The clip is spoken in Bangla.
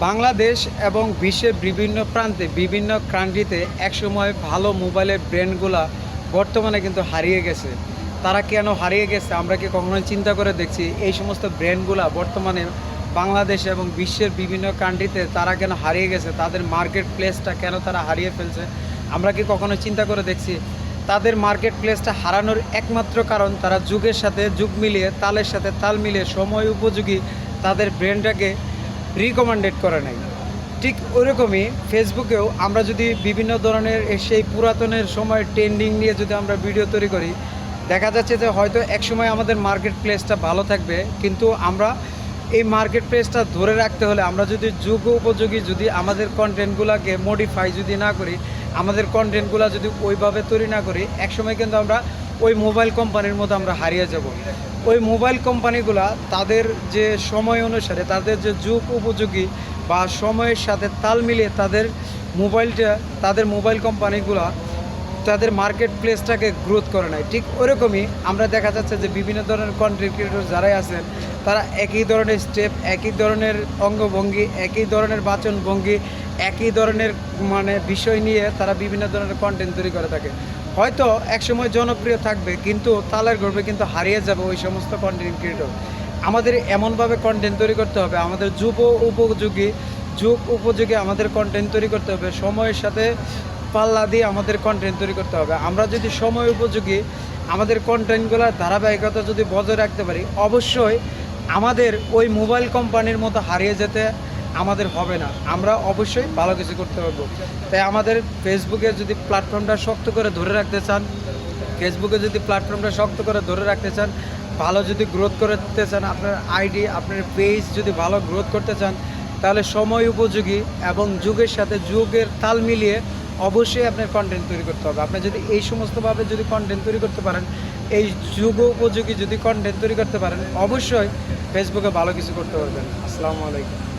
বাংলাদেশ এবং বিশ্বের বিভিন্ন প্রান্তে বিভিন্ন কান্ট্রিতে একসময় ভালো মোবাইলের ব্র্যান্ডগুলা বর্তমানে কিন্তু হারিয়ে গেছে। তারা কেন হারিয়ে গেছে আমরা কি কখনোই চিন্তা করে দেখছি? এই সমস্ত ব্র্যান্ডগুলা বর্তমানে বাংলাদেশ এবং বিশ্বের বিভিন্ন কান্ট্রিতে তারা কেন হারিয়ে গেছে? তাদের মার্কেট প্লেসটা কেন তারা হারিয়ে ফেলছে? আমরা কি কখনো চিন্তা করে দেখছি? তাদের মার্কেট প্লেসটা হারানোর একমাত্র কারণ তারা যুগের সাথে যুগ মিলিয়ে, তালের সাথে তাল মিলিয়ে সময় উপযোগী তাদের ব্র্যান্ডটাকে রিকমেন্ডেড করে নাই। ঠিক ওরকমই ফেসবুকেও আমরা যদি বিভিন্ন ধরনের সেই পুরাতনের সময় ট্রেন্ডিং নিয়ে যদি আমরা ভিডিও তৈরি করি, দেখা যাচ্ছে যে হয়তো একসময় আমাদের মার্কেট প্লেসটা ভালো থাকবে, কিন্তু আমরা এই মার্কেট প্লেসটা ধরে রাখতে হলে আমরা যদি যুগ উপযোগী যদি আমাদের কন্টেন্টগুলোকে মডিফাই যদি না করি, আমাদের কন্টেন্টগুলো যদি ওইভাবে তৈরি না করি, একসময় কিন্তু আমরা ওই মোবাইল কোম্পানির মতো আমরা হারিয়ে যাব। ওই মোবাইল কোম্পানিগুলা তাদের যে সময় অনুসারে তাদের যে যুগ উপযোগী বা সময়ের সাথে তাল মিলিয়ে তাদের মোবাইল কোম্পানিগুলা তাদের মার্কেট প্লেসটাকে গ্রোথ করে নেয়। ঠিক ওরকমই আমরা দেখা যাচ্ছে যে বিভিন্ন ধরনের কন্টেন্ট ক্রিয়েটর যারাই আছেন তারা একই ধরনের স্টেপ, একই ধরনের অঙ্গভঙ্গি, একই ধরনের বাচনভঙ্গি, একই ধরনের বিষয় নিয়ে তারা বিভিন্ন ধরনের কন্টেন্ট তৈরি করে থাকে। হয়তো একসময় জনপ্রিয় থাকবে, কিন্তু তালের গর্বে কিন্তু হারিয়ে যাবে ওই সমস্ত কন্টেন্ট ক্রিয়েটর। আমাদের এমনভাবে কন্টেন্ট তৈরি করতে হবে, আমাদের যুগ উপযোগী আমাদের কন্টেন্ট তৈরি করতে হবে, সময়ের সাথে পাল্লা দিয়ে আমাদের কন্টেন্ট তৈরি করতে হবে। আমরা যদি সময় উপযোগী আমাদের কন্টেন্টগুলোর ধারাবাহিকতা যদি বজায় রাখতে পারি, অবশ্যই আমাদের ওই মোবাইল কোম্পানির মতো হারিয়ে যেতে আমাদের হবে না। আমরা অবশ্যই ভালো কিছু করতে পারবো। তাই আমাদের ফেসবুকে যদি প্ল্যাটফর্মটা শক্ত করে ধরে রাখতে চান, ভালো যদি গ্রোথ করতে চান, আপনার আইডি, আপনার পেজ যদি ভালো গ্রোথ করতে চান, তাহলে সময় উপযোগী এবং যুগের তাল মিলিয়ে অবশ্যই আপনার কন্টেন্ট তৈরি করতে হবে। আপনি যদি এই সমস্তভাবে যদি কন্টেন্ট তৈরি করতে পারেন, এই যুগ উপযোগী যদি কন্টেন্ট তৈরি করতে পারেন, অবশ্যই ফেসবুকে ভালো কিছু করতে পারবেন। আসসালামু আলাইকুম।